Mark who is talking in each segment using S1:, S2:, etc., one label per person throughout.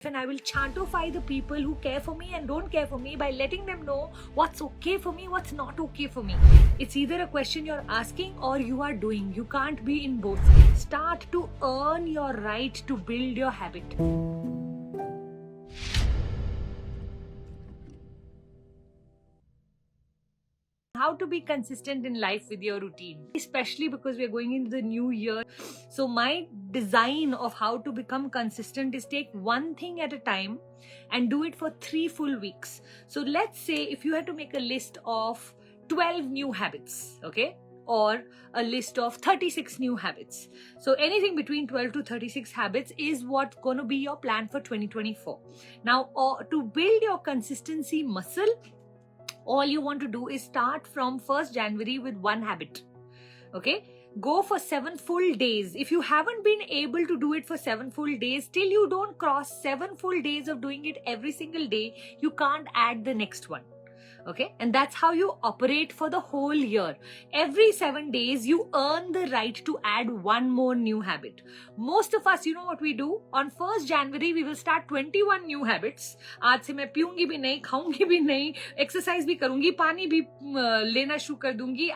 S1: and I will chantify the people who care for me and don't care for me by letting them know what's okay for me, what's not okay for me. It's either a question you're asking or you are doing. You can't be in both. Start to earn your right to build your habit. How to be consistent in life with your routine, especially because we're going into the new year. So my design of how to become consistent is take one thing at a time and do it for 3 full weeks. So let's say if you had to make a list of 12 new habits, okay, or a list of 36 new habits. So anything between 12 to 36 habits is what's going to be your plan for 2024. Now, to build your consistency muscle, all you want to do is start from 1st January with one habit. Okay? Go for 7 full days. If you haven't been able to do it for 7 full days, till you don't cross 7 full days of doing it every single day, you can't add the next one. Okay, and that's how you operate for the whole year. Every 7 days you earn the right to add one more new habit. Most of us, you know what we do? On 1st January we will start 21 new habits. आज से मैं पीऊंगी भी नहीं, खाऊंगी भी नहीं, exercise भी करूंगी, पानी भी लेना शुरू कर दूंगी.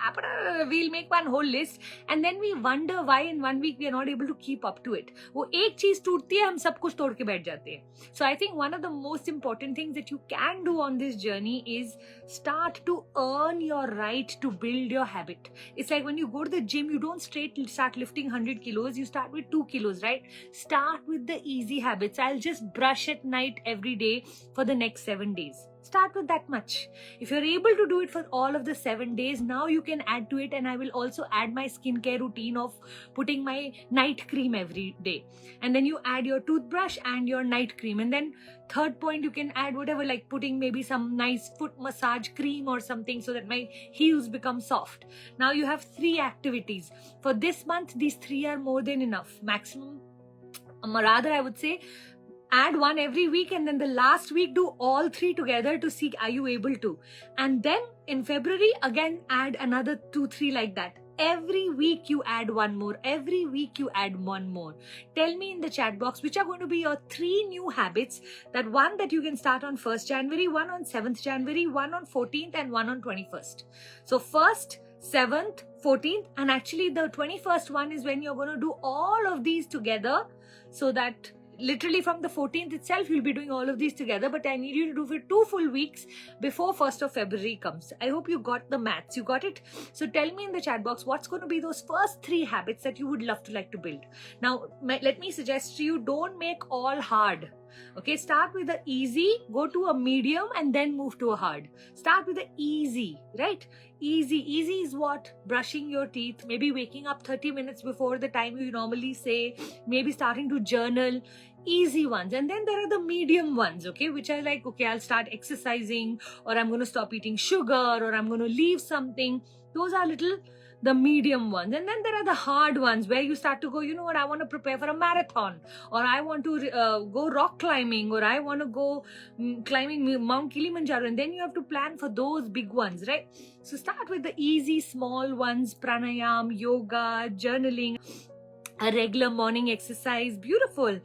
S1: We'll make one whole list and then we wonder why in 1 week we are not able to keep up to it. वो एक चीज टूटती है, हम सब कुछ तोड़ के बैठ जाते हैं. So I think one of the most important things that you can do on this journey is start to earn your right to build your habit. It's like when you go to the gym, you don't start lifting 100 kilos, you start with 2 kilos, right? Start with the easy habits. I'll just brush at night every day for the next 7 days. Start with that much. If you're able to do it for all of the 7 days, now you can add to it, and I will also add my skincare routine of putting my night cream every day. And then you add your toothbrush and your night cream. And then third point, you can add whatever, like putting maybe some nice foot massage cream or something so that my heels become soft. Now you have 3 activities. For this month, these 3 are more than enough. Maximum, rather I would say, add one every week, and then the last week do all 3 together to see are you able to. And then in February again add another 2-3 like that. Every week you add one more. Every week you add one more. Tell me in the chat box which are going to be your 3 new habits. That one that you can start on 1st January, one on 7th January, one on 14th, and one on 21st. So 1st, 7th, 14th, and actually the 21st one is when you're going to do all of these together, so that literally from the 14th itself you'll be doing all of these together, but I need you to do for 2 full weeks before 1st of February comes. I hope you got the maths. You got it? So tell me in the chat box what's going to be those first 3 habits that you would love to like to build. Now let me suggest to you, don't make all hard. Okay, start with the easy, go to a medium, and then move to a hard. Start with the easy, right? Easy is what? Brushing your teeth, maybe waking up 30 minutes before the time you normally say, maybe starting to journal. Easy ones. And then there are the medium ones, okay, which are like, okay, I'll start exercising, or I'm going to stop eating sugar, or I'm going to leave something. Those are the medium ones. And then there are the hard ones where you start to go, you know what, I want to prepare for a marathon, or I want to go rock climbing, or I want to go climbing Mount Kilimanjaro. And then you have to plan for those big ones, right? So start with the easy small ones: pranayam, yoga, journaling, a regular morning exercise. Beautiful.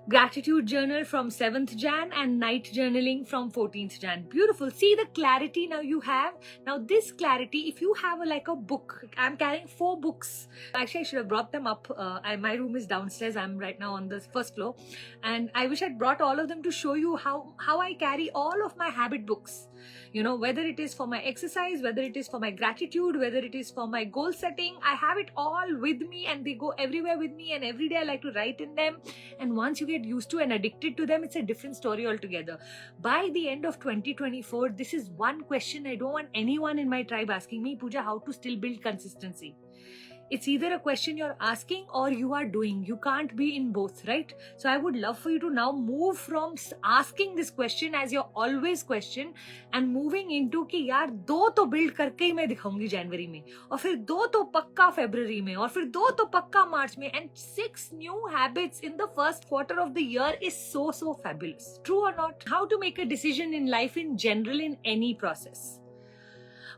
S1: Gratitude journal from 7th Jan and night journaling from 14th Jan. Beautiful. See the clarity now you have. Now this clarity, if you have like a book, I'm carrying 4 books. Actually, I should have brought them up. My room is downstairs. I'm right now on the 1st floor. And I wish I'd brought all of them to show you how I carry all of my habit books. You know, whether it is for my exercise, whether it is for my gratitude, whether it is for my goal setting, I have it all with me and they go everywhere with me, and every day I like to write in them. And once you get used to and addicted to them, it's a different story altogether. By the end of 2024, this is one question I don't want anyone in my tribe asking me: Puja, how to still build consistency? It's either a question you're asking or you are doing. You can't be in both, right? So I would love for you to now move from asking this question as your always question and moving into कि यार 2 तो build करके ही मैं दिखाऊंगी जनवरी में, और फिर 2 तो पक्का फरवरी में, और फिर 2 तो पक्का मार्च में. And 6 new habits in the first quarter of the year is so fabulous. True or not? How to make a decision in life in general in any process?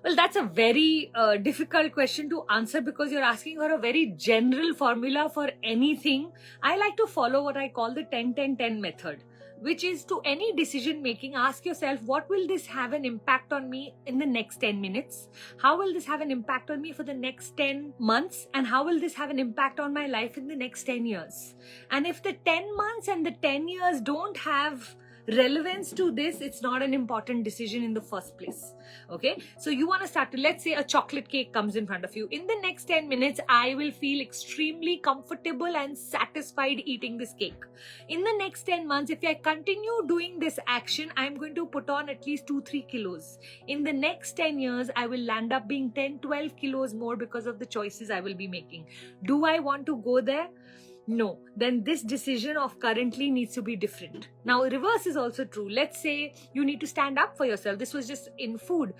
S1: Well, that's a very difficult question to answer because you're asking for a very general formula for anything. I like to follow what I call the 10-10-10 method. which is to any decision making, ask yourself, what will this have an impact on me in the next 10 minutes? How will this have an impact on me for the next 10 months? And how will this have an impact on my life in the next 10 years? And if the 10 months and the 10 years don't have relevance to this, it's not an important decision in the first place. Okay, so you want to start to, let's say a chocolate cake comes in front of you. In the next 10 minutes, I will feel extremely comfortable and satisfied eating this cake. In the next 10 months, if I continue doing this action, I'm going to put on at least 2-3 kilos. In the next 10 years, I will land up being 10-12 kilos more because of the choices I will be making. Do I want to go there? No, then this decision of currently needs to be different. Now, reverse is also true. Let's say you need to stand up for yourself. This was just in food.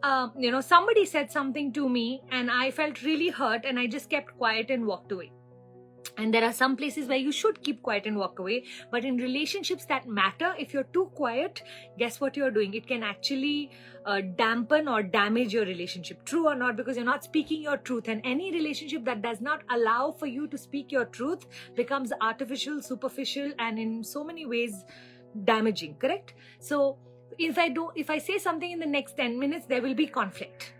S1: Somebody said something to me and I felt really hurt and I just kept quiet and walked away. And there are some places where you should keep quiet and walk away. But in relationships that matter, if you're too quiet, guess what you're doing? It can actually dampen or damage your relationship. True or not, because you're not speaking your truth. And any relationship that does not allow for you to speak your truth becomes artificial, superficial, and in so many ways damaging, correct? So if I say something in the next 10 minutes, there will be conflict.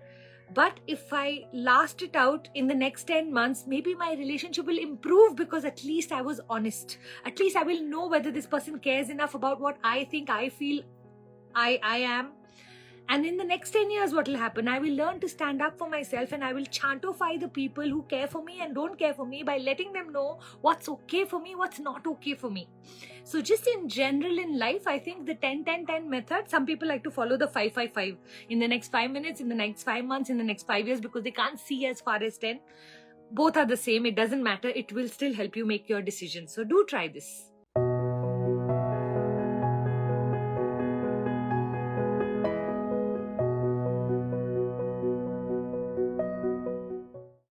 S1: But if I last it out in the next 10 months, maybe my relationship will improve because at least I was honest. At least I will know whether this person cares enough about what I think, I feel, I am. And in the next 10 years, what will happen? I will learn to stand up for myself and I will chantify the people who care for me and don't care for me by letting them know what's okay for me, what's not okay for me. So just in general in life, I think the 10-10-10 method, some people like to follow the 5-5-5 in the next 5 minutes, in the next 5 months, in the next 5 years, because they can't see as far as 10. Both are the same. It doesn't matter. It will still help you make your decisions. So do try this.